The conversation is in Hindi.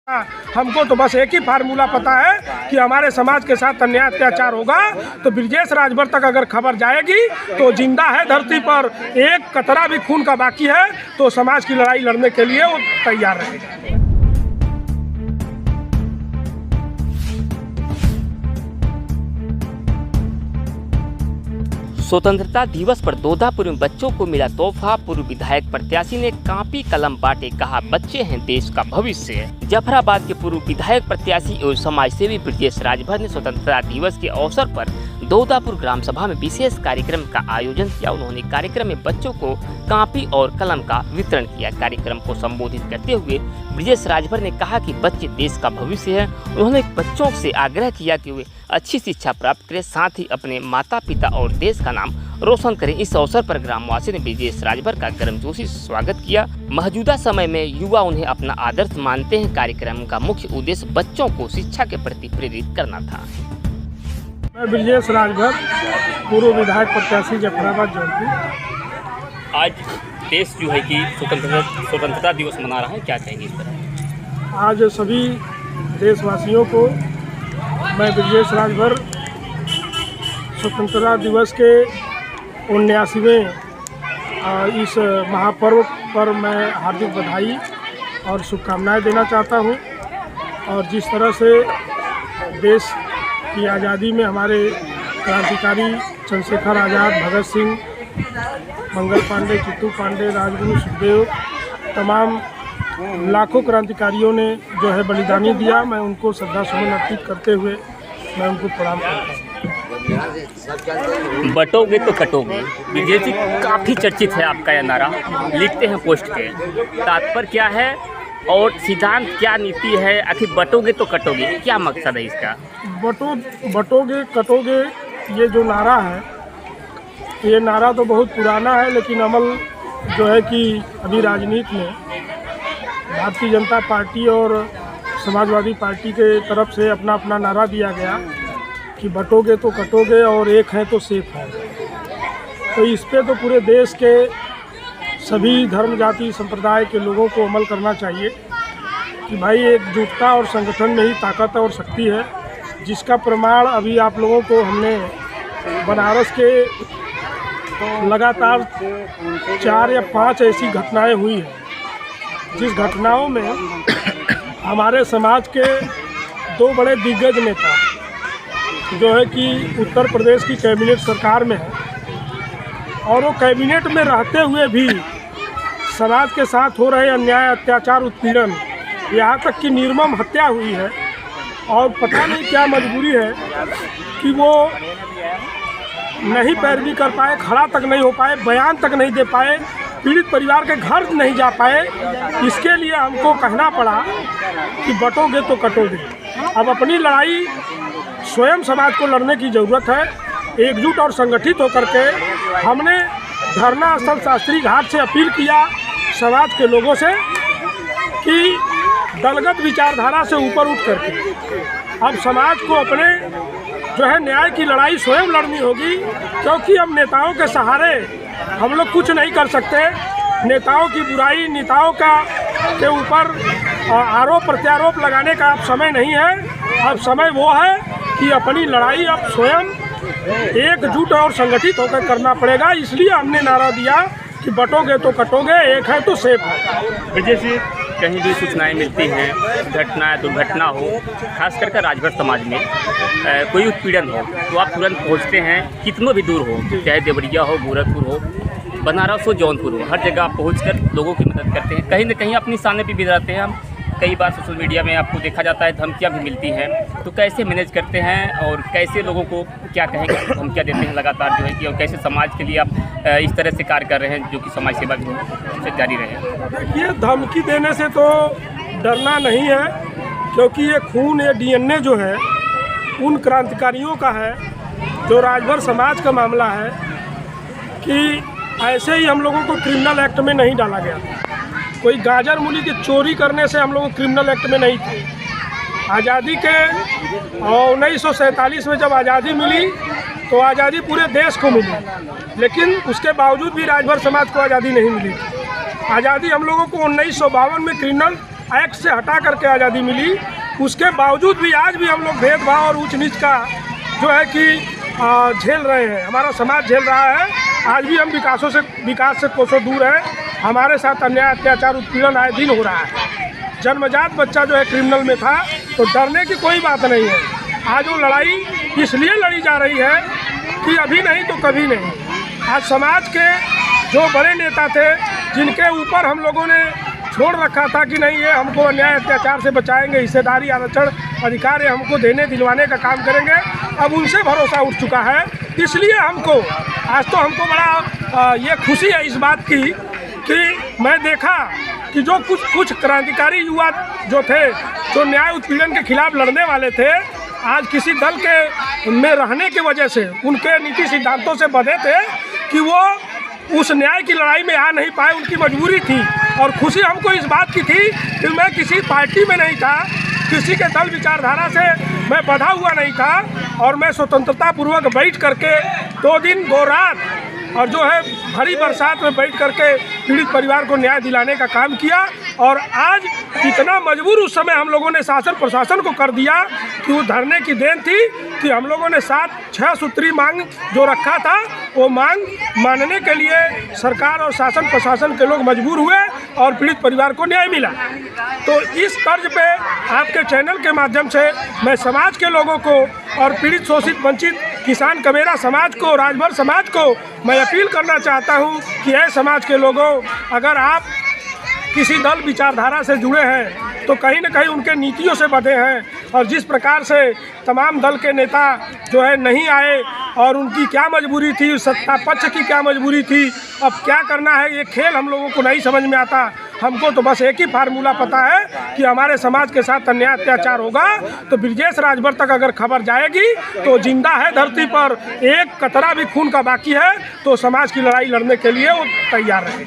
हमको तो बस एक ही फार्मूला पता है कि हमारे समाज के साथ अन्याय अत्याचार होगा तो ब्रजेश राजभर तक अगर खबर जाएगी तो जिंदा है धरती पर, एक कतरा भी खून का बाकी है तो समाज की लड़ाई लड़ने के लिए वो तैयार रहेगा। स्वतंत्रता दिवस पर दोदापुर में बच्चों को मिला तोहफा। पूर्व विधायक प्रत्याशी ने कॉपी कलम बांटे, कहा बच्चे हैं देश का भविष्य। जफराबाद के पूर्व विधायक प्रत्याशी एवं समाजसेवी ब्रजेश राजभर ने स्वतंत्रता दिवस के अवसर पर दोदापुर ग्राम सभा में विशेष कार्यक्रम का आयोजन किया। उन्होंने कार्यक्रम में बच्चों को कॉपी और कलम का वितरण किया। कार्यक्रम को संबोधित करते हुए ब्रजेश राजभर ने कहा कि बच्चे देश का भविष्य है। उन्होंने बच्चों से आग्रह किया कि वे अच्छी शिक्षा प्राप्त करें, साथ ही अपने माता पिता और देश का नाम रोशन करें। इस अवसर पर ग्रामवासियों ने ब्रजेश राजभर का गर्मजोशी स्वागत किया। मौजूदा समय में युवा उन्हें अपना आदर्श मानते हैं। कार्यक्रम का मुख्य उद्देश्य बच्चों को शिक्षा के प्रति प्रेरित करना था। मैं ब्रजेश राजभर, पूर्व विधायक प्रत्याशी जफराबाद जौनपुर। आज देश जो है कि स्वतंत्रता दिवस मना रहा है, क्या कहेंगे इस पर? आज सभी देशवासियों को मैं ब्रजेश राजभर स्वतंत्रता दिवस के 79वें इस महापर्व पर मैं हार्दिक बधाई और शुभकामनाएं देना चाहता हूं। और जिस तरह से देश की आज़ादी में हमारे क्रांतिकारी चंद्रशेखर आज़ाद, भगत सिंह, मंगल पांडे, चित्तू पांडे, राजगुरु, सुखदेव, तमाम लाखों क्रांतिकारियों ने जो है बलिदानी दिया, मैं उनको श्रद्धासुमन अर्पित करते हुए मैं उनको प्रणाम करता हूँ। बटोगे तो कटोगे, ब्रजेश जी काफ़ी चर्चित है आपका यह नारा, लिखते हैं पोस्ट पे। तात्पर्य क्या है और सिद्धांत क्या नीति है? आखिर बटोगे तो कटोगे, क्या मकसद है इसका? बटोगे कटोगे ये जो नारा है, ये नारा तो बहुत पुराना है, लेकिन अमल जो है कि अभी राजनीति में भारतीय जनता पार्टी और समाजवादी पार्टी के तरफ से अपना अपना नारा दिया गया कि बटोगे तो कटोगे और एक है तो सेफ है। तो इस पे तो पूरे देश के सभी धर्म, जाति, संप्रदाय के लोगों को अमल करना चाहिए कि भाई एकजुटता और संगठन में ही ताकत और शक्ति है, जिसका प्रमाण अभी आप लोगों को हमने बनारस के लगातार 4 या 5 ऐसी घटनाएं हुई हैं, जिस घटनाओं में हमारे समाज के 2 बड़े दिग्गज नेता जो है कि उत्तर प्रदेश की कैबिनेट सरकार में है और वो कैबिनेट में रहते हुए भी समाज के साथ हो रहे अन्याय, अत्याचार, उत्पीड़न, यहाँ तक कि निर्मम हत्या हुई है और पता नहीं क्या मजबूरी है कि वो नहीं पैरवी कर पाए, खड़ा तक नहीं हो पाए, बयान तक नहीं दे पाए, पीड़ित परिवार के घर नहीं जा पाए। इसके लिए हमको कहना पड़ा कि बटोगे तो कटोगे। अब अपनी लड़ाई स्वयं समाज को लड़ने की ज़रूरत है। एकजुट और संगठित होकर के हमने धरना स्थल शास्त्री घाट से अपील किया समाज के लोगों से कि दलगत विचारधारा से ऊपर उठ करके अब समाज को अपने जो है न्याय की लड़ाई स्वयं लड़नी होगी, क्योंकि अब नेताओं के सहारे हम लोग कुछ नहीं कर सकते। नेताओं की बुराई, नेताओं के ऊपर आरोप प्रत्यारोप लगाने का अब समय नहीं है। अब समय वो है कि अपनी लड़ाई अब स्वयं एकजुट और संगठित होकर करना पड़ेगा। इसलिए हमने नारा दिया कि बटोगे तो कटोगे, एक है तो सेफ है। ब्रजेश जी, कहीं भी सूचनाएं मिलती हैं, घटना दुर्घटना हो, खास करके राजभर समाज में कोई उत्पीड़न हो तो आप तुरंत पहुंचते हैं, कितनों भी दूर हो, चाहे देवरिया हो, गोरखपुर हो, बनारस हो, जौनपुर हो, हर जगह आप पहुंचकर लोगों की मदद करते हैं। कहीं न कहीं अपनी सामने भी रहते हैं। हम कई बार सोशल मीडिया में आपको देखा जाता है, धमकियां भी मिलती हैं, तो कैसे मैनेज करते हैं और कैसे लोगों को क्या कहेंगे, धमकियां देते हैं लगातार जो है कि, और कैसे समाज के लिए आप इस तरह से कार्य कर रहे हैं जो कि समाज सेवा जारी रहे? देखिए, धमकी देने से तो डरना नहीं है, क्योंकि ये खून, ये DNA जो है उन क्रांतिकारियों का है। जो राजभर समाज का मामला है कि ऐसे ही हम लोगों को क्रिमिनल एक्ट में नहीं डाला गया। कोई गाजर मूली की चोरी करने से हम लोग क्रिमिनल एक्ट में नहीं थे। आज़ादी के 1947 में जब आज़ादी मिली तो आज़ादी पूरे देश को मिली, लेकिन उसके बावजूद भी राजभर समाज को आज़ादी नहीं मिली। आज़ादी हम लोगों को 1952 में क्रिमिनल एक्ट से हटा करके आज़ादी मिली, उसके बावजूद भी आज भी हम लोग भेदभाव और ऊंच नीच का जो है कि झेल रहे हैं, हमारा समाज झेल रहा है। आज भी हम विकास से कोसों दूर हैं। हमारे साथ अन्याय, अत्याचार, उत्पीड़न आए दिन हो रहा है। जन्मजात बच्चा जो है क्रिमिनल में था, तो डरने की कोई बात नहीं है। आज वो लड़ाई इसलिए लड़ी जा रही है कि अभी नहीं तो कभी नहीं। आज समाज के जो बड़े नेता थे, जिनके ऊपर हम लोगों ने छोड़ रखा था कि नहीं ये हमको अन्याय अत्याचार से बचाएंगे, हिस्सेदारी, आरक्षण, अधिकार ये हमको देने दिलवाने का काम करेंगे, अब उनसे भरोसा उठ चुका है। इसलिए हमको आज तो हमको बड़ा ये खुशी है इस बात की कि मैं देखा कि जो कुछ क्रांतिकारी युवा जो थे, जो न्याय उत्पीड़न के खिलाफ लड़ने वाले थे, आज किसी दल के में रहने की वजह से, उनके नीति सिद्धांतों से बंधे थे कि वो उस न्याय की लड़ाई में आ नहीं पाए, उनकी मजबूरी थी। और खुशी हमको इस बात की थी कि मैं किसी पार्टी में नहीं था, किसी के दल विचारधारा से मैं बंधा हुआ नहीं था, और मैं स्वतंत्रता पूर्वक बैठ करके 2 दिन 2 रात और जो है भरी बरसात में बैठ करके पीड़ित परिवार को न्याय दिलाने का काम किया। और आज इतना मजबूर उस समय हम लोगों ने शासन प्रशासन को कर दिया कि वो धरने की देन थी कि हम लोगों ने 6 सूत्री मांग जो रखा था, वो मांग मानने के लिए सरकार और शासन प्रशासन के लोग मजबूर हुए और पीड़ित परिवार को न्याय मिला। तो इस तर्ज पे आपके चैनल के माध्यम से मैं समाज के लोगों को और पीड़ित, शोषित, वंचित किसान कमेरा समाज को, राजभर समाज को मैं अपील करना चाहता हूँ कि ऐ समाज के लोगों, अगर आप किसी दल विचारधारा से जुड़े हैं तो कहीं न कहीं उनके नीतियों से बंधे हैं। और जिस प्रकार से तमाम दल के नेता जो है नहीं आए और उनकी क्या मजबूरी थी, सत्ता पक्ष की क्या मजबूरी थी, अब क्या करना है, ये खेल हम लोगों को नहीं समझ में आता। हमको तो बस एक ही फार्मूला पता है कि हमारे समाज के साथ अन्याय अत्याचार होगा तो ब्रजेश राजभर तक अगर खबर जाएगी तो जिंदा है धरती पर, एक कतरा भी खून का बाकी है तो समाज की लड़ाई लड़ने के लिए वो तैयार रहे।